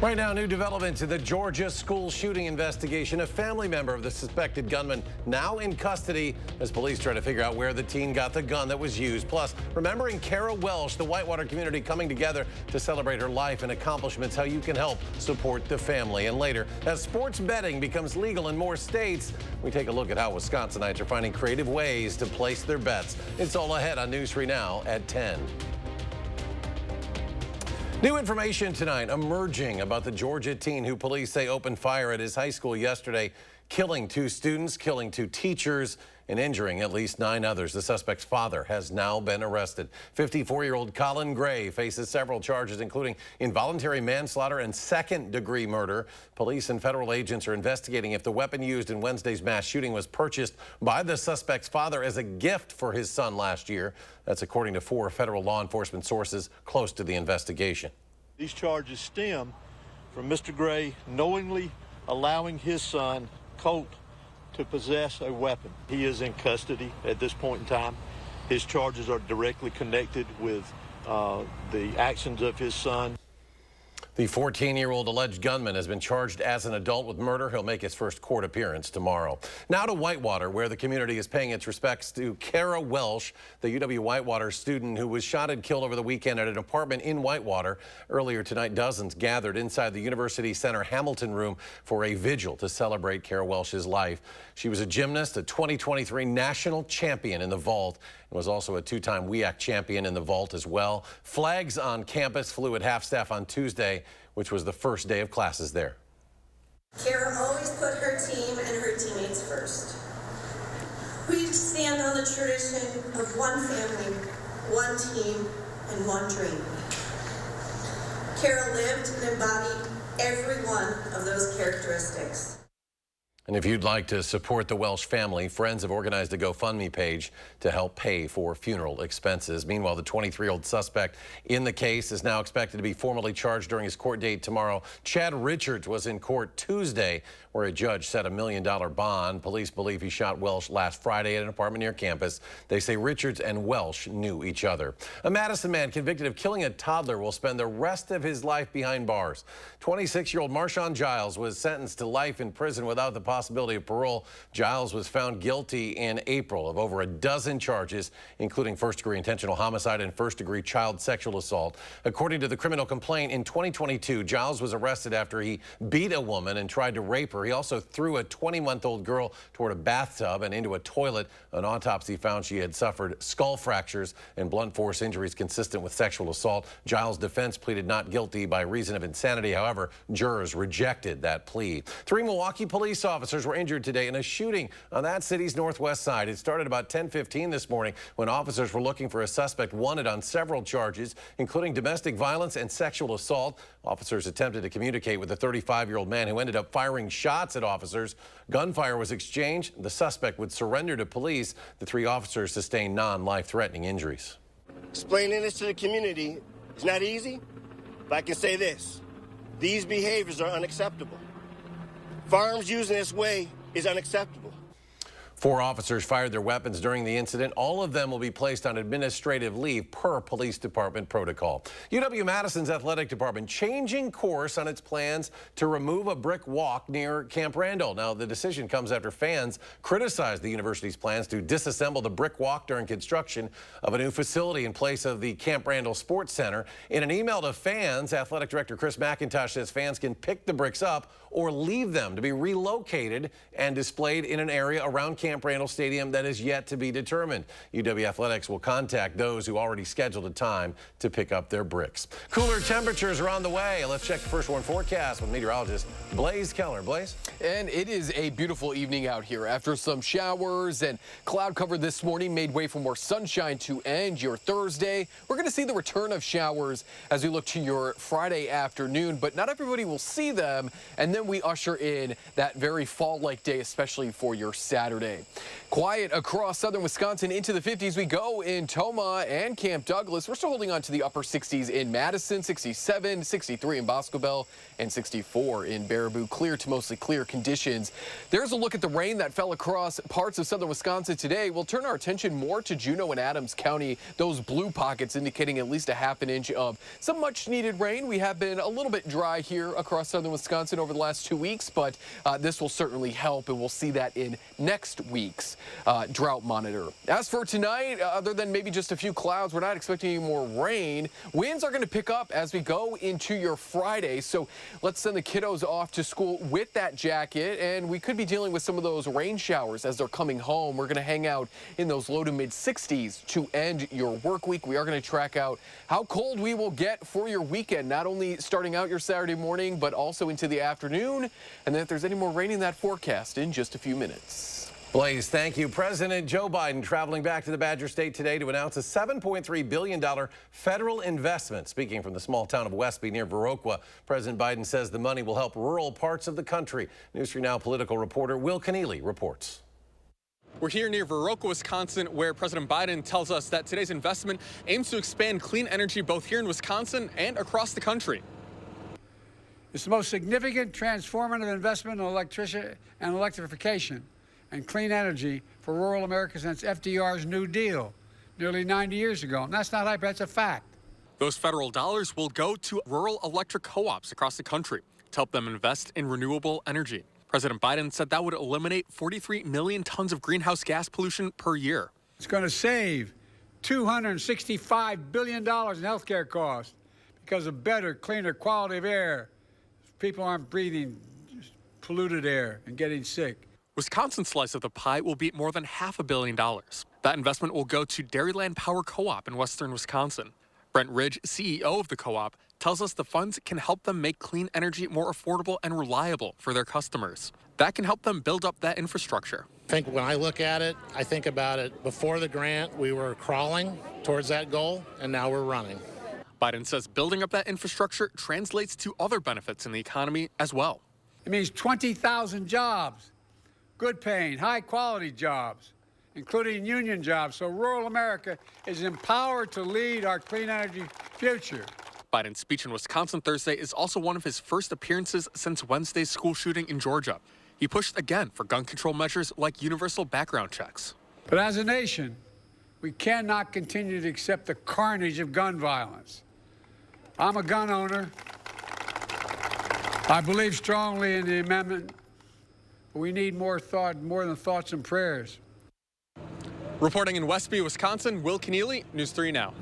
Right now, new developments in the Georgia school shooting investigation. A family member of the suspected gunman now in custody as police try to figure out where the teen got the gun that was used. Plus, remembering Kara Welsh, the Whitewater community coming together to celebrate her life and accomplishments, how you can help support the family. And later, as sports betting becomes legal in more states, we take a look at how Wisconsinites are finding creative ways to place their bets. It's all ahead on News 3 Now at 10. New information tonight emerging about the Georgia teen who police say opened fire at his high school yesterday, killing 2 students, killing 2 teachers, and injuring at least 9 others. The suspect's father has now been arrested. 54-year-old Colin Gray faces several charges, including involuntary manslaughter and second-degree murder. Police and federal agents are investigating if the weapon used in Wednesday's mass shooting was purchased by the suspect's father as a gift for his son last year. That's according to 4 federal law enforcement sources close to the investigation. These charges stem from Mr. Gray knowingly allowing his son, Colt, to possess a weapon. He is in custody at this point in time. His charges are directly connected with the actions of his son. The 14-year-old alleged gunman has been charged as an adult with murder. He'll make his first court appearance tomorrow. Now to Whitewater, where the community is paying its respects to Kara Welsh, the UW-Whitewater student who was shot and killed over the weekend at an apartment in Whitewater. Earlier tonight, dozens gathered inside the University Center Hamilton room for a vigil to celebrate Kara Welsh's life. She was a gymnast, a 2023 national champion in the vault, and was also a 2-time WIAC champion in the vault as well. Flags on campus flew at half-staff on Tuesday, which was the first day of classes there. Kara always put her team and her teammates first. We stand on the tradition of one family, one team, and one dream. Kara lived and embodied every one of those characteristics. And if you'd like to support the Welsh family, friends have organized a GoFundMe page to help pay for funeral expenses. Meanwhile, the 23-year-old suspect in the case is now expected to be formally charged during his court date tomorrow. Chad Richards was in court Tuesday, where a judge set a $1 million bond. Police believe he shot Welsh last Friday at an apartment near campus. They say Richards and Welsh knew each other. A Madison man convicted of killing a toddler will spend the rest of his life behind bars. 26-year-old Marshawn Giles was sentenced to life in prison without the possibility of parole. Giles was found guilty in April of over a dozen charges, including first-degree intentional homicide and first-degree child sexual assault. According to the criminal complaint, in 2022, Giles was arrested after he beat a woman and tried to rape her. He also threw a 20-month-old girl toward a bathtub and into a toilet. An autopsy found she had suffered skull fractures and blunt force injuries consistent with sexual assault. Giles' defense pleaded not guilty by reason of insanity. However, jurors rejected that plea. 3 Milwaukee police officers were injured today in a shooting on that city's northwest side. It started about 10:15 this morning when officers were looking for a suspect wanted on several charges, including domestic violence and sexual assault. Officers attempted to communicate with the 35-year-old man who ended up firing shots at officers. Gunfire was exchanged. The suspect would surrender to police. The 3 officers sustained non-life-threatening injuries. Explaining this to the community is not easy, but I can say this: these behaviors are unacceptable. Firearms used in this way is unacceptable. 4 officers fired their weapons during the incident. All of them will be placed on administrative leave per police department protocol. UW-Madison's athletic department changing course on its plans to remove a brick walk near Camp Randall. Now, the decision comes after fans criticized the university's plans to disassemble the brick walk during construction of a new facility in place of the Camp Randall Sports Center. In an email to fans, athletic director Chris McIntosh says fans can pick the bricks up or leave them to be relocated and displayed in an area around Camp Randall Stadium that is yet to be determined. UW Athletics will contact those who already scheduled a time to pick up their bricks. Cooler temperatures are on the way. Let's check the first warn forecast with meteorologist Blaze Keller. Blaze? And it is a beautiful evening out here after some showers and cloud cover this morning made way for more sunshine to end your Thursday. We're going to see the return of showers as we look to your Friday afternoon, but not everybody will see them. And then we usher in that very fall-like day, especially for your Saturday. Thursday. Quiet across southern Wisconsin into the 50s we go in Tomah and Camp Douglas. We're still holding on to the upper 60s in Madison, 67, 63 in Boscobel, and 64 in Baraboo. Clear to mostly clear conditions. There's a look at the rain that fell across parts of southern Wisconsin today. We'll turn our attention more to Juneau and Adams County. Those blue pockets indicating at least a half an inch of some much needed rain. We have been a little bit dry here across southern Wisconsin over the last 2 weeks, but this will certainly help, and we'll see that in next week's drought monitor. As for tonight, other than maybe just a few clouds, we're not expecting any more rain. Winds are going to pick up as we go into your Friday, so let's send the kiddos off to school with that jacket, and we could be dealing with some of those rain showers as they're coming home. We're going to hang out in those low to mid 60s to end your work week. We are going to track out how cold we will get for your weekend, not only starting out your Saturday morning, but also into the afternoon, and then if there's any more rain in that forecast in just a few minutes. Blaze, thank you. President Joe Biden traveling back to the Badger State today to announce a $7.3 billion federal investment. Speaking from the small town of Westby near Viroqua, President Biden says the money will help rural parts of the country. News 3 Now political reporter Will Keneally reports. We're here near Viroqua, Wisconsin, where President Biden tells us that today's investment aims to expand clean energy both here in Wisconsin and across the country. It's the most significant transformative investment in electrification and clean energy for rural America since FDR's New Deal nearly 90 years ago. And that's not hype, that's a fact. Those federal dollars will go to rural electric co-ops across the country to help them invest in renewable energy. President Biden said that would eliminate 43 million tons of greenhouse gas pollution per year. It's going to save $265 billion in healthcare costs because of better, cleaner quality of air. People aren't breathing polluted air and getting sick. Wisconsin's slice of the pie will be more than $500 million. That investment will go to Dairyland Power Co-op in western Wisconsin. Brent Ridge, CEO of the co-op, tells us the funds can help them make clean energy more affordable and reliable for their customers. That can help them build up that infrastructure. I think when I look at it, I think about it before the grant, we were crawling towards that goal, and now we're running. Biden says building up that infrastructure translates to other benefits in the economy as well. It means 20,000 jobs. Good paying, high quality jobs, including union jobs, so rural America is empowered to lead our clean energy future. Biden's speech in Wisconsin Thursday is also one of his first appearances since Wednesday's school shooting in Georgia. He pushed again for gun control measures like universal background checks. But as a nation, we cannot continue to accept the carnage of gun violence. I'm a gun owner. I believe strongly in the amendment. We need more than thoughts and prayers. Reporting in Westby, Wisconsin, Will Keneally, News 3 Now.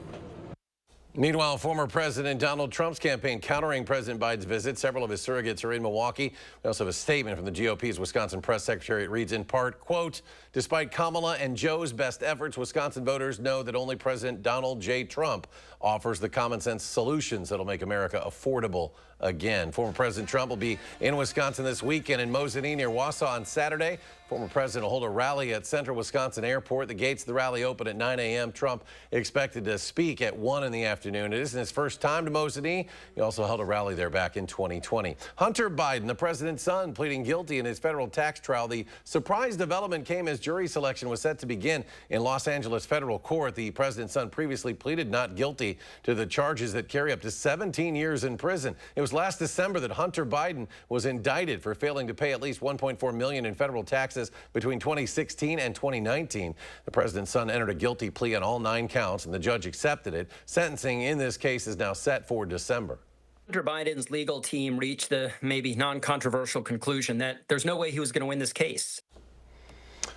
Meanwhile, former President Donald Trump's campaign countering President Biden's visit. Several of his surrogates are in Milwaukee. We also have a statement from the GOP's Wisconsin press secretary. It reads in part, quote, despite Kamala and Joe's best efforts, Wisconsin voters know that only President Donald J. Trump offers the common sense solutions that'll make America affordable again. Former President Trump will be in Wisconsin this weekend in Mosinee near Wausau on Saturday. Former president will hold a rally at Central Wisconsin Airport. The gates of the rally open at 9 a.m. Trump expected to speak at 1 in the afternoon. It isn't his first time to Mosinee. He also held a rally there back in 2020. Hunter Biden, the president's son, pleading guilty in his federal tax trial. The surprise development came as jury selection was set to begin in Los Angeles federal court. The president's son previously pleaded not guilty to the charges that carry up to 17 years in prison. It was last December that Hunter Biden was indicted for failing to pay at least $1.4 million in federal taxes between 2016 and 2019. The president's son entered a guilty plea on all 9 counts, and the judge accepted it. Sentencing in this case is now set for December. Hunter Biden's legal team reached the maybe non-controversial conclusion that there's no way he was going to win this case.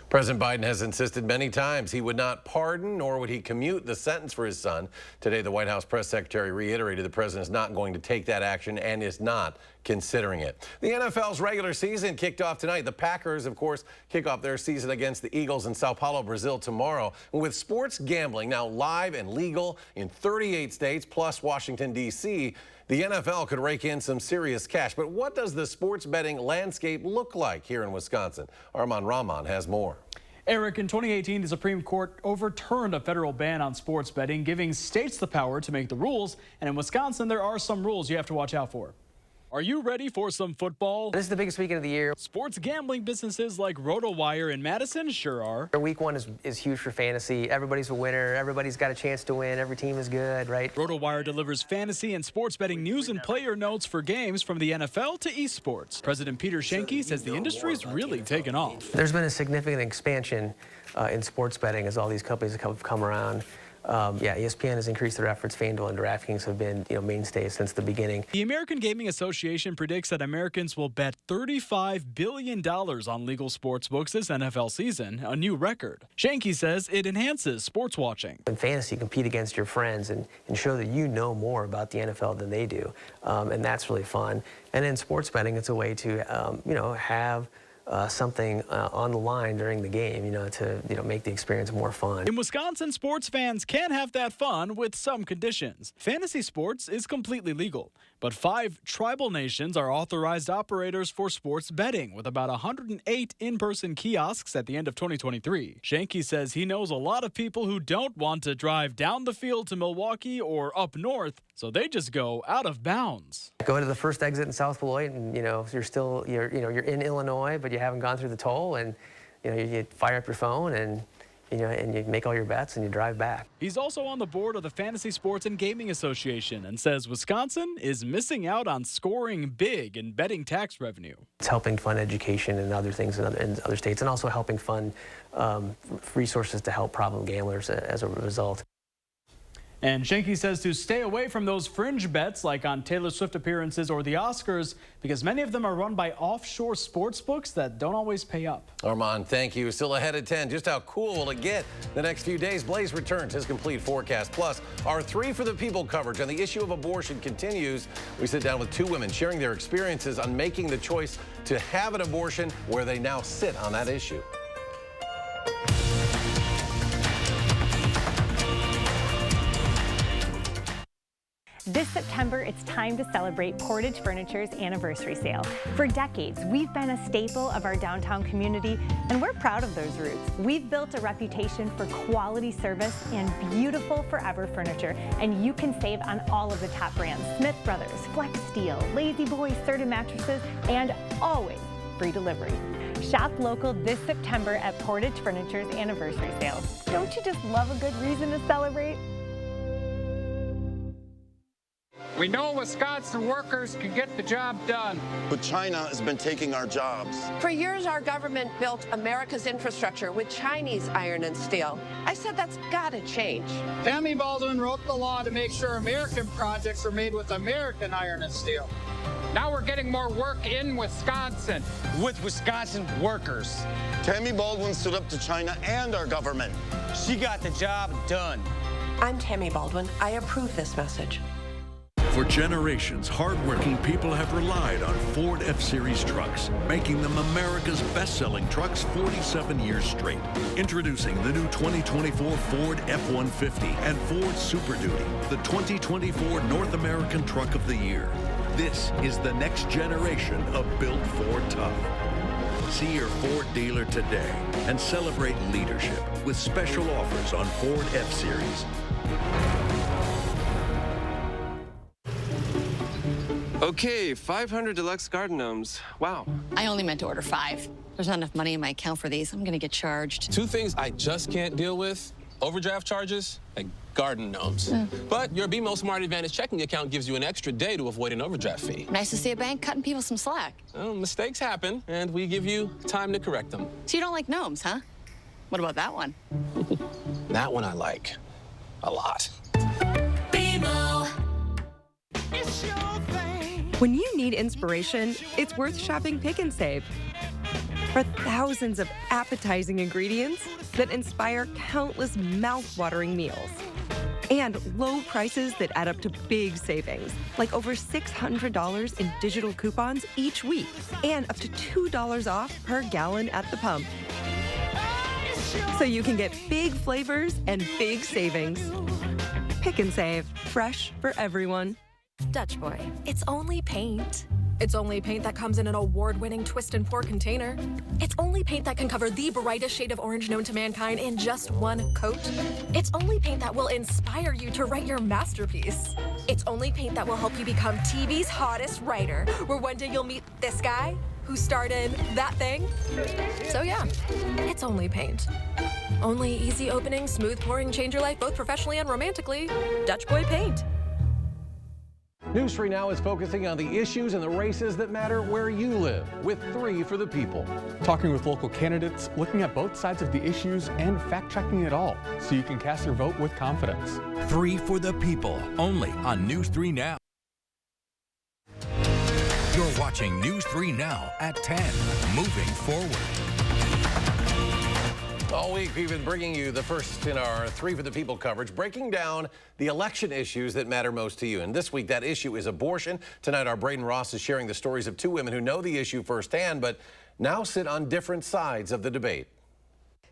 President Biden has insisted many times he would not pardon nor would he commute the sentence for his son. Today, the White House press secretary reiterated the president is not going to take that action and is not considering it. The NFL's regular season kicked off tonight. The Packers, of course, kick off their season against the Eagles in Sao Paulo, Brazil tomorrow. With sports gambling now live and legal in 38 states plus Washington, D.C., the NFL could rake in some serious cash. But what does the sports betting landscape look like here in Wisconsin? Arman Rahman has more. Eric, in 2018, the Supreme Court overturned a federal ban on sports betting, giving states the power to make the rules. And in Wisconsin, there are some rules you have to watch out for. Are you ready for some football? This is the biggest weekend of the year. Sports gambling businesses like RotoWire in Madison sure are. Week 1 is huge for fantasy. Everybody's a winner. Everybody's got a chance to win. Every team is good, right? RotoWire delivers fantasy and sports betting news and player notes for games from the NFL to esports. President Peter Schenke says the industry's really taken off. There's been a significant expansion in sports betting as all these companies have come around. ESPN has increased their efforts. FanDuel and DraftKings have been, mainstays since the beginning. The American Gaming Association predicts that Americans will bet $35 billion on legal sports books this NFL season, a new record. Schenke says it enhances sports watching. In fantasy, compete against your friends and show that you know more about the NFL than they do, and that's really fun. And in sports betting, it's a way to, have something on the line during the game, to make the experience more fun. In Wisconsin, sports fans can have that fun with some conditions. Fantasy sports is completely legal, but 5 tribal nations are authorized operators for sports betting, with about 108 in-person kiosks at the end of 2023. Schenke says he knows a lot of people who don't want to drive down the field to Milwaukee or up north, so they just go out of bounds. Go to the first exit in South Beloit, and you're in Illinois, but you haven't gone through the toll, and you fire up your phone and you make all your bets and you drive back. He's also on the board of the Fantasy Sports and Gaming Association and says Wisconsin is missing out on scoring big in betting tax revenue. It's helping fund education and other things in other states, and also helping fund resources to help problem gamblers as a result. And Schenke says to stay away from those fringe bets like on Taylor Swift appearances or the Oscars, because many of them are run by offshore sports books that don't always pay up. Armand, thank you. Still ahead at 10. Just how cool will it get the next few days? Blaze returns his complete forecast. Plus, our 3 for the People coverage on the issue of abortion continues. We sit down with 2 women sharing their experiences on making the choice to have an abortion, where they now sit on that issue. This September, it's time to celebrate Portage Furniture's anniversary sale. For decades, we've been a staple of our downtown community, and we're proud of those roots. We've built a reputation for quality service and beautiful forever furniture, and you can save on all of the top brands: Smith Brothers, Flex Steel, Lazy Boy, Serta mattresses, and always free delivery. Shop local this September at Portage Furniture's anniversary sale. Don't you just love a good reason to celebrate? We know Wisconsin workers can get the job done. But China has been taking our jobs. For years, our government built America's infrastructure with Chinese iron and steel. I said that's gotta change. Tammy Baldwin wrote the law to make sure American projects are made with American iron and steel. Now we're getting more work in Wisconsin. With Wisconsin workers. Tammy Baldwin stood up to China and our government. She got the job done. I'm Tammy Baldwin. I approve this message. For generations, hardworking people have relied on Ford F-Series trucks, making them America's best-selling trucks 47 years straight. Introducing the new 2024 Ford F-150 and Ford Super Duty, the 2024 North American Truck of the Year. This is the next generation of Built Ford Tough. See your Ford dealer today and celebrate leadership with special offers on Ford F-Series. Okay, 500 deluxe garden gnomes. Wow. I only meant to order 5. There's not enough money in my account for these. I'm gonna get charged. 2 things I just can't deal with: overdraft charges and garden gnomes. But your BMO Smart Advantage checking account gives you an extra day to avoid an overdraft fee. Nice to see a bank cutting people some slack. Well, mistakes happen, and we give you time to correct them. So you don't like gnomes, huh? What about that one? That one I like a lot. BMO. It's your thing. When you need inspiration, it's worth shopping Pick and Save. For thousands of appetizing ingredients that inspire countless mouth-watering meals. And low prices that add up to big savings, like over $600 in digital coupons each week, and up to $2 off per gallon at the pump. So you can get big flavors and big savings. Pick and Save, fresh for everyone. Dutch Boy, it's only paint. It's only paint that comes in an award-winning twist and pour container. It's only paint that can cover the brightest shade of orange known to mankind in just one coat. It's only paint that will inspire you to write your masterpiece. It's only paint that will help you become TV's hottest writer, where one day you'll meet this guy who starred in that thing. So yeah, it's only paint. Only easy opening, smooth pouring, change your life both professionally and romantically. Dutch Boy Paint. News 3 Now is focusing on the issues and the races that matter where you live, with 3 for the people. Talking with local candidates, looking at both sides of the issues and fact-checking it all, so you can cast your vote with confidence. 3 for the people, only on News 3 Now. You're watching News 3 Now at 10, moving forward. All week, we've been bringing you the first in our 3 for the People coverage, breaking down the election issues that matter most to you. And this week, that issue is abortion. Tonight, our Braden Ross is sharing the stories of 2 women who know the issue firsthand, but now sit on different sides of the debate.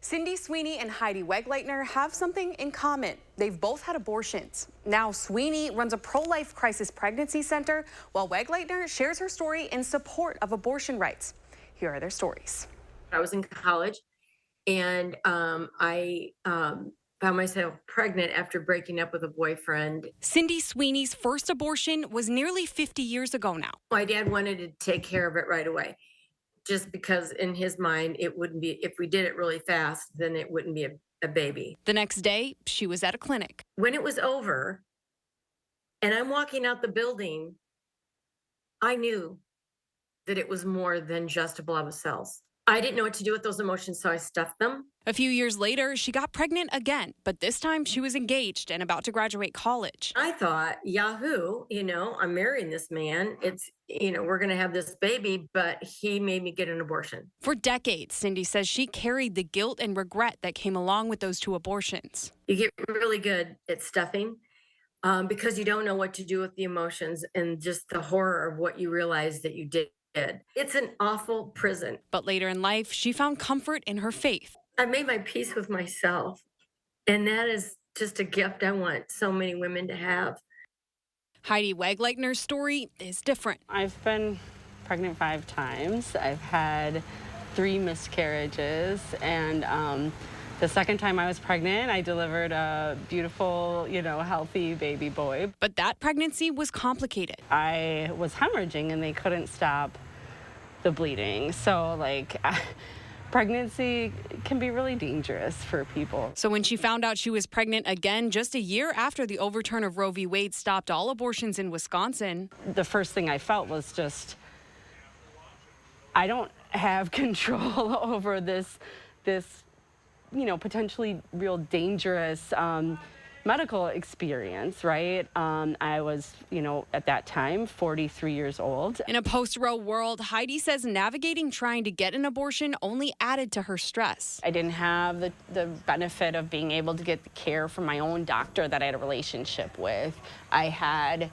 Cindy Sweeney and Heidi Wegleitner have something in common. They've both had abortions. Now Sweeney runs a pro-life crisis pregnancy center, while Wegleitner shares her story in support of abortion rights. Here are their stories. I was in college, and I found myself pregnant after breaking up with a boyfriend. Cindy Sweeney's first abortion was nearly 50 years ago now. My dad wanted to take care of it right away, just because in his mind, it wouldn't be, if we did it really fast, then it wouldn't be a baby. The next day, she was at a clinic. When it was over, and I'm walking out the building, I knew that it was more than just a blob of cells. I didn't know what to do with those emotions, so I stuffed them. A few years later, she got pregnant again, but this time she was engaged and about to graduate college. I thought, Yahoo, I'm marrying this man. It's, we're going to have this baby, but he made me get an abortion. For decades, Cindy says she carried the guilt and regret that came along with those 2 abortions. You get really good at stuffing because you don't know what to do with the emotions and just the horror of what you realize that you did. It's an awful prison. But later in life, she found comfort in her faith. I made my peace with myself, and that is just a gift I want so many women to have. Heidi Wegleitner's story is different. I've been pregnant 5 times. I've had 3 miscarriages, and the second time I was pregnant, I delivered a beautiful, healthy baby boy. But that pregnancy was complicated. I was hemorrhaging, and they couldn't stop the bleeding. So, pregnancy can be really dangerous for people. So when she found out she was pregnant again, just a year after the overturn of Roe v. Wade stopped all abortions in Wisconsin, the first thing I felt was just, I don't have control over this potentially real dangerous medical experience, right? I was, at that time, 43 years old. In a post-Roe world, Heidi says navigating trying to get an abortion only added to her stress. I didn't have the benefit of being able to get the care from my own doctor that I had a relationship with. I had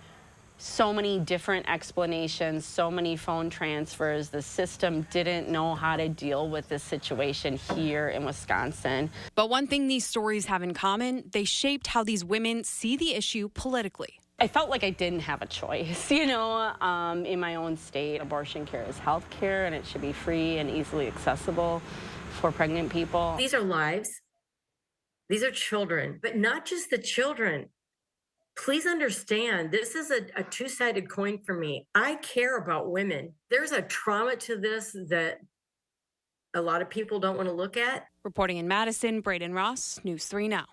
so many different explanations, so many phone transfers. The system didn't know how to deal with this situation here in Wisconsin. But one thing these stories have in common, they shaped how these women see the issue politically. I felt like I didn't have a choice, in my own state. Abortion care is health care, and it should be free and easily accessible for pregnant people. These are lives. These are children, but not just the children. Please understand, this is a 2-sided coin for me. I care about women. There's a trauma to this that a lot of people don't want to look at. Reporting in Madison, Braden Ross, News 3 Now.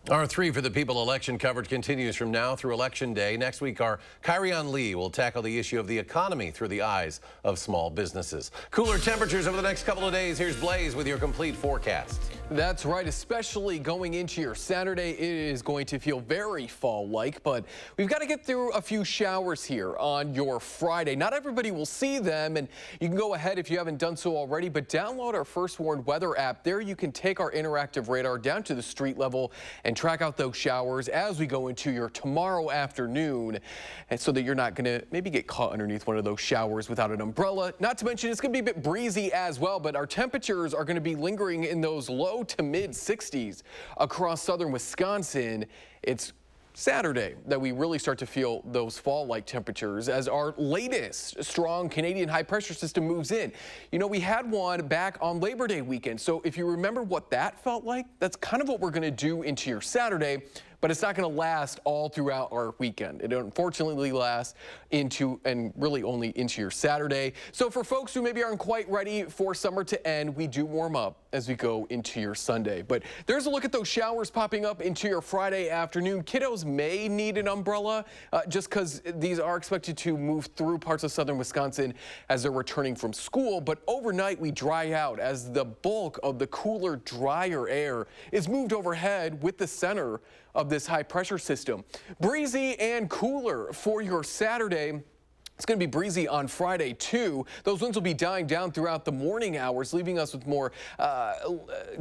Our 3 for the People election coverage continues from now through Election Day. Next week, our Kyrian Lee will tackle the issue of the economy through the eyes of small businesses. Cooler temperatures over the next couple of days. Here's Blaze with your complete forecast. That's right, especially going into your Saturday. It is going to feel very fall-like, but we've got to get through a few showers here on your Friday. Not everybody will see them, and you can go ahead if you haven't done so already, but download our First Warned Weather app. There you can take our interactive radar down to the street level and track out those showers as we go into your tomorrow afternoon, and so that you're not going to maybe get caught underneath one of those showers without an umbrella. Not to mention it's going to be a bit breezy as well, but our temperatures are going to be lingering in those low to mid 60s across southern Wisconsin. It's Saturday that we really start to feel those fall-like temperatures as our latest strong Canadian high-pressure system moves in. You know, we had one back on Labor Day weekend, so if you remember what that felt like, that's kind of what we're going to do into your Saturday. But it's not going to last all throughout our weekend. It unfortunately lasts into and really only into your Saturday. So for folks who maybe aren't quite ready for summer to end, we do warm up as we go into your Sunday. But there's a look at those showers popping up into your Friday afternoon. Kiddos may need an umbrella just because these are expected to move through parts of southern Wisconsin as they're returning from school. But overnight we dry out as the bulk of the cooler, drier air is moved overhead with the center of this high pressure system. Breezy and cooler for your Saturday. It's going to be breezy on Friday, too. Those winds will be dying down throughout the morning hours, leaving us with more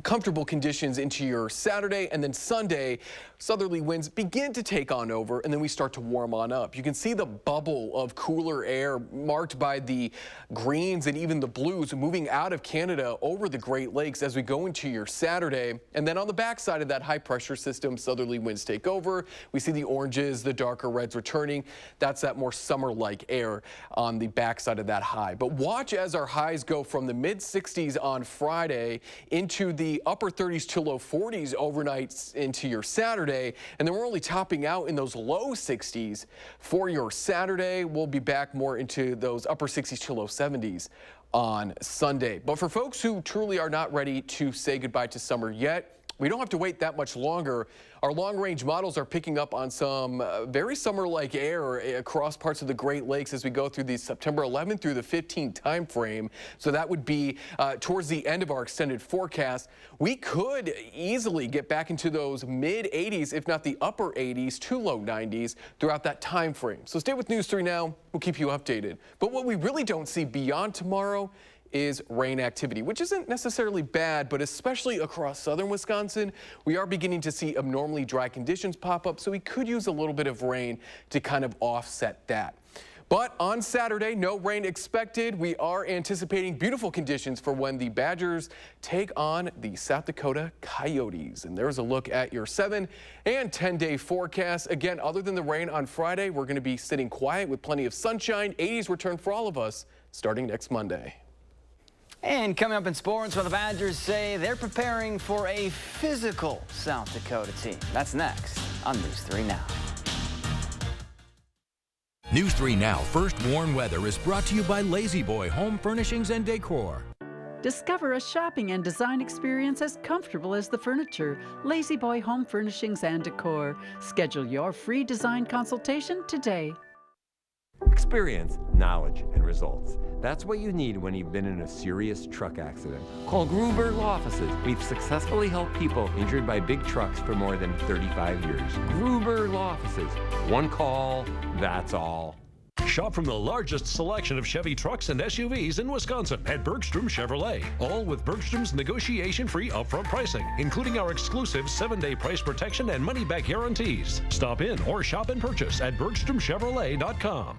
comfortable conditions into your Saturday. And then Sunday, southerly winds begin to take on over, and then we start to warm on up. You can see the bubble of cooler air marked by the greens and even the blues moving out of Canada over the Great Lakes as we go into your Saturday. And then on the backside of that high pressure system, southerly winds take over. We see the oranges, the darker reds returning. That's that more summer-like air on the backside of that high. But watch as our highs go from the mid 60s on Friday into the upper 30s to low 40s overnight into your Saturday. And then we're only topping out in those low 60s for your Saturday. We'll be back more into those upper 60s to low 70s on Sunday. But for folks who truly are not ready to say goodbye to summer yet, we don't have to wait that much longer. Our long-range models are picking up on some very summer-like air across parts of the Great Lakes as we go through the September 11th through the 15th time frame. So that would be towards the end of our extended forecast. We could easily get back into those mid-80s, if not the upper 80s to low 90s throughout that time frame. So stay with News 3 Now. We'll keep you updated. But what we really don't see beyond tomorrow is rain activity, which isn't necessarily bad, but especially across southern Wisconsin, we are beginning to see abnormally dry conditions pop up, so we could use a little bit of rain to kind of offset that. But on Saturday, no rain expected. We are anticipating beautiful conditions for when the Badgers take on the South Dakota Coyotes. And there's a look at your 7 and 10-day forecast. Again, other than the rain on Friday, we're going to be sitting quiet with plenty of sunshine. 80s return for all of us starting next Monday. And coming up in sports, well, the Badgers say they're preparing for a physical South Dakota team. That's next on News 3 Now. News 3 Now First Warn Weather is brought to you by Lazy Boy Home Furnishings and Decor. Discover a shopping and design experience as comfortable as the furniture. Lazy Boy Home Furnishings and Decor. Schedule your free design consultation today. Experience, knowledge, and results. That's what you need when you've been in a serious truck accident. Call Gruber Law Offices. We've successfully helped people injured by big trucks for more than 35 years. Gruber Law Offices. One call, that's all. Shop from the largest selection of Chevy trucks and SUVs in Wisconsin at Bergstrom Chevrolet. All with Bergstrom's negotiation-free upfront pricing, including our exclusive 7-day price protection and money-back guarantees. Stop in or shop and purchase at BergstromChevrolet.com.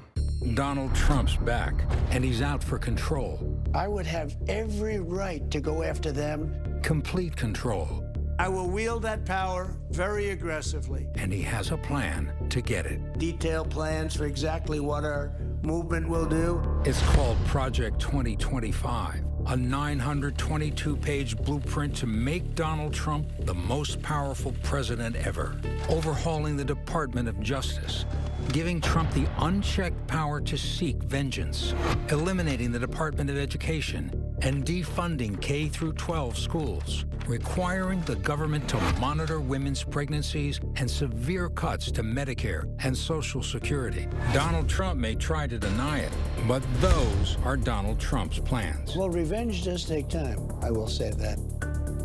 Donald Trump's back, and he's out for control. I would have every right to go after them. Complete control. I will wield that power very aggressively. And he has a plan to get it. Detailed plans for exactly what our movement will do. It's called Project 2025, a 922-page blueprint to make Donald Trump the most powerful president ever. Overhauling the Department of Justice, giving Trump the unchecked power to seek vengeance, eliminating the Department of Education, and defunding K-12 schools, requiring the government to monitor women's pregnancies, and severe cuts to Medicare and Social Security. Donald Trump may try to deny it, but those are Donald Trump's plans. Well, revenge does take time, I will say that.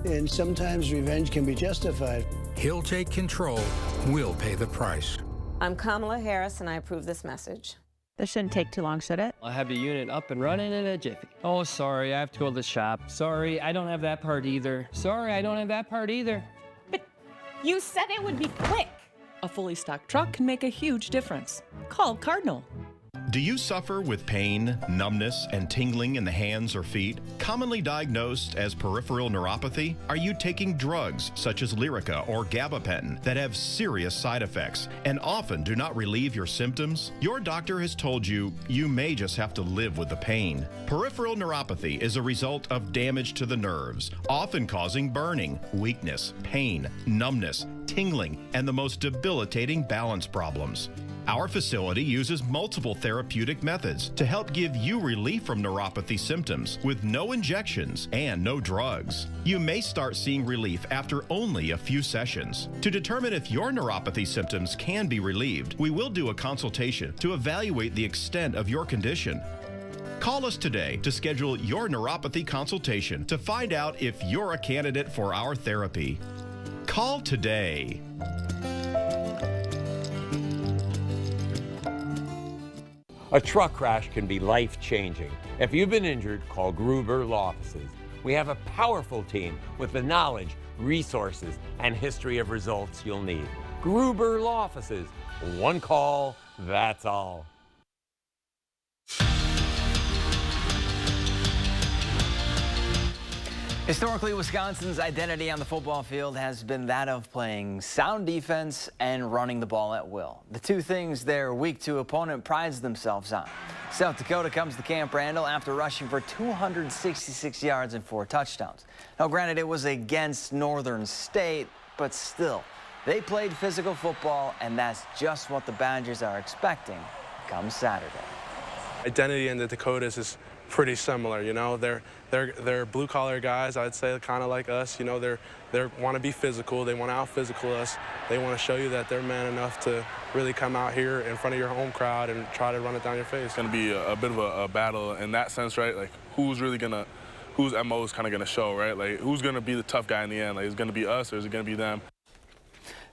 And sometimes revenge can be justified. He'll take control, we'll pay the price. I'm Kamala Harris, and I approve this message. This shouldn't take too long, should it? I'll have the unit up and running in a jiffy. Oh, sorry, I have to go to the shop. Sorry, I don't have that part either. Sorry, I don't have that part either. But you said it would be quick. A fully stocked truck can make a huge difference. Call Cardinal. Do you suffer with pain, numbness, and tingling in the hands or feet? Commonly diagnosed as peripheral neuropathy? Are you taking drugs such as Lyrica or gabapentin that have serious side effects and often do not relieve your symptoms? Your doctor has told you you may just have to live with the pain. Peripheral neuropathy is a result of damage to the nerves, often causing burning, weakness, pain, numbness, tingling, and the most debilitating balance problems. Our facility uses multiple therapeutic methods to help give you relief from neuropathy symptoms with no injections and no drugs. You may start seeing relief after only a few sessions. To determine if your neuropathy symptoms can be relieved, we will do a consultation to evaluate the extent of your condition. Call us today to schedule your neuropathy consultation to find out if you're a candidate for our therapy. Call today. A truck crash can be life-changing. If you've been injured, call Gruber Law Offices. We have a powerful team with the knowledge, resources, and history of results you'll need. Gruber Law Offices. One call, that's all. Historically, Wisconsin's identity on the football field has been that of playing sound defense and running the ball at will. The two things their week 2 opponent prides themselves on. South Dakota comes to Camp Randall after rushing for 266 yards and 4 touchdowns. Now, granted, it was against Northern State, but still, they played physical football, and that's just what the Badgers are expecting come Saturday. Identity in the Dakotas is pretty similar, you know. They're blue-collar guys, I'd say, kind of like us. You know, they want to be physical. They want to out-physical us. They want to show you that they're man enough to really come out here in front of your home crowd and try to run it down your face. It's going to be a bit of a battle in that sense, right? Like, whose MO is kind of going to show, right? Like, who's going to be the tough guy in the end? Like, is it going to be us or is it going to be them?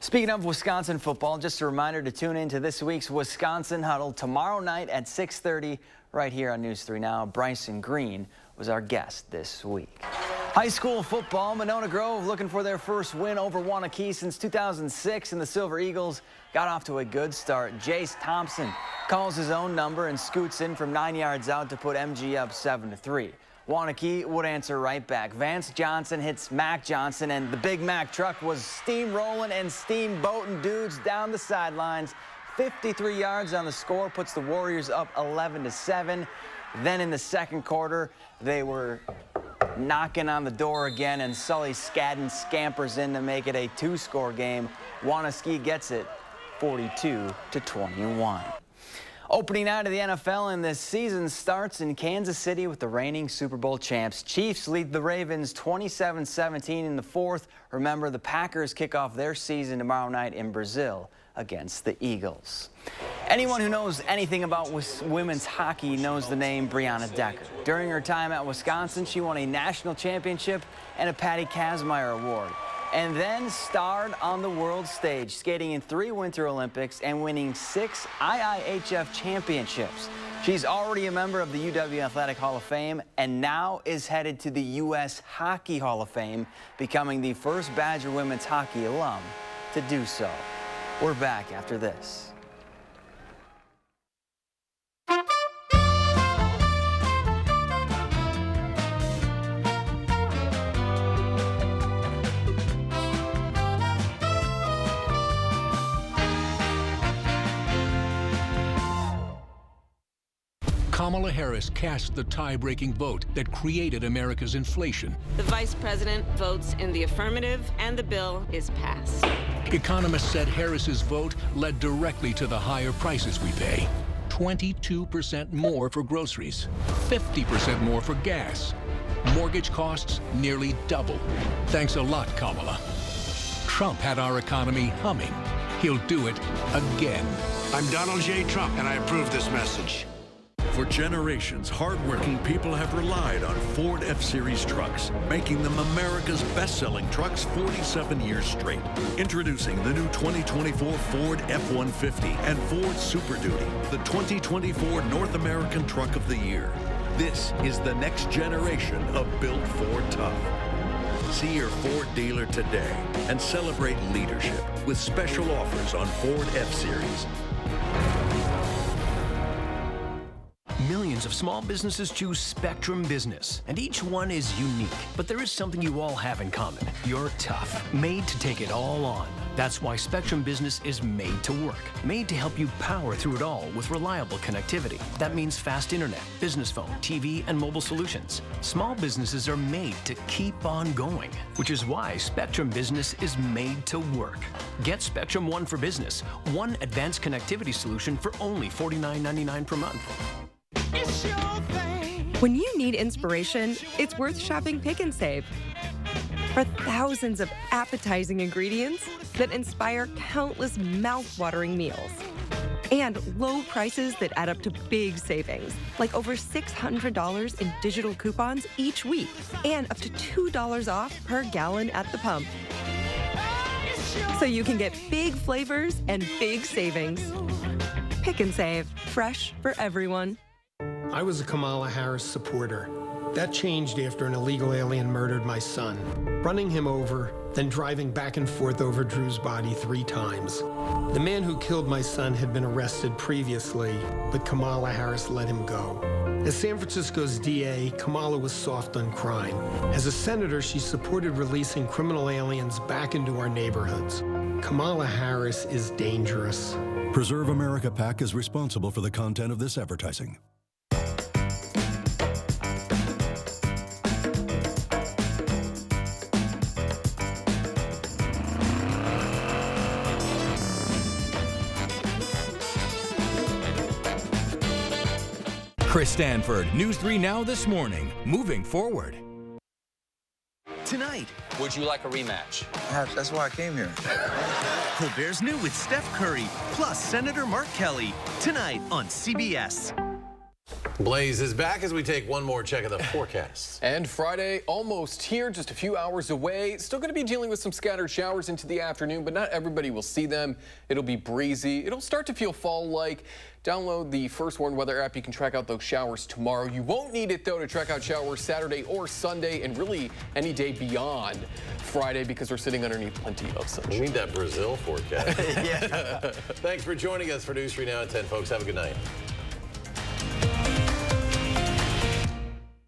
Speaking of Wisconsin football, just a reminder to tune in to this week's Wisconsin Huddle tomorrow night at 6:30 right here on News 3 Now. Bryson Green was our guest this week. High school football, Monona Grove looking for their first win over Waunakee since 2006, and the Silver Eagles got off to a good start. Jace Thompson calls his own number and scoots in from 9 yards out to put MG up 7-3. Waunakee would answer right back. Vance Johnson hits Mac Johnson, and the Big Mac truck was steamrolling and steamboating dudes down the sidelines. 53 yards on the score puts the Warriors up 11-7. Then in the second quarter, they were knocking on the door again, and Sully Scadden scampers in to make it a 2-score game. Waunakee gets it 42-21. Opening night of the NFL, and this season starts in Kansas City with the reigning Super Bowl champs. Chiefs lead the Ravens 27-17 in the fourth. Remember, the Packers kick off their season tomorrow night in Brazil against the Eagles. Anyone who knows anything about women's hockey knows the name Brianna Decker. During her time at Wisconsin, she won a national championship and a Patty Kazmaier Award, and then starred on the world stage, skating in 3 Winter Olympics and winning 6 IIHF championships. She's already a member of the UW Athletic Hall of Fame and now is headed to the U.S. Hockey Hall of Fame, becoming the first Badger women's hockey alum to do so. We're back after this. Kamala Harris cast the tie-breaking vote that created America's inflation. The vice president votes in the affirmative, and the bill is passed. Economists said Harris's vote led directly to the higher prices we pay. 22% more for groceries, 50% more for gas. Mortgage costs nearly double. Thanks a lot, Kamala. Trump had our economy humming. He'll do it again. I'm Donald J. Trump, and I approve this message. For generations, hardworking people have relied on Ford F-Series trucks, making them America's best-selling trucks 47 years straight. Introducing the new 2024 Ford F-150 and Ford Super Duty, the 2024 North American Truck of the Year. This is the next generation of built Ford tough. See your Ford dealer today and celebrate leadership with special offers on Ford F-Series. Millions of small businesses choose Spectrum Business, and each one is unique. But there is something you all have in common. You're tough, made to take it all on. That's why Spectrum Business is made to work, made to help you power through it all with reliable connectivity. That means fast internet, business phone, TV, and mobile solutions. Small businesses are made to keep on going, which is why Spectrum Business is made to work. Get Spectrum One for Business, one advanced connectivity solution for only $49.99 per month. When you need inspiration, it's worth shopping Pick and Save. For thousands of appetizing ingredients that inspire countless mouth-watering meals. And low prices that add up to big savings, like over $600 in digital coupons each week, and up to $2 off per gallon at the pump. So you can get big flavors and big savings. Pick and Save, fresh for everyone. I was a Kamala Harris supporter. That changed after an illegal alien murdered my son, running him over, then driving back and forth over Drew's body 3 times. The man who killed my son had been arrested previously, but Kamala Harris let him go. As San Francisco's DA, Kamala was soft on crime. As a senator, she supported releasing criminal aliens back into our neighborhoods. Kamala Harris is dangerous. Preserve America PAC is responsible for the content of this advertising. Chris Stanford, News 3 Now this morning, moving forward. Tonight. Would you like a rematch? Perhaps that's why I came here. Colbert's New with Steph Curry, plus Senator Mark Kelly. Tonight on CBS. Blaze is back as we take one more check of the forecast. And Friday almost here, just a few hours away. Still going to be dealing with some scattered showers into the afternoon, but not everybody will see them. It'll be breezy. It'll start to feel fall-like. Download the First Warn Weather app. You can track out those showers tomorrow. You won't need it, though, to track out showers Saturday or Sunday, and really any day beyond Friday, because we're sitting underneath plenty of sunshine. We need that Brazil forecast. Yeah. Thanks for joining us for News 3 Now at 10, folks. Have a good night.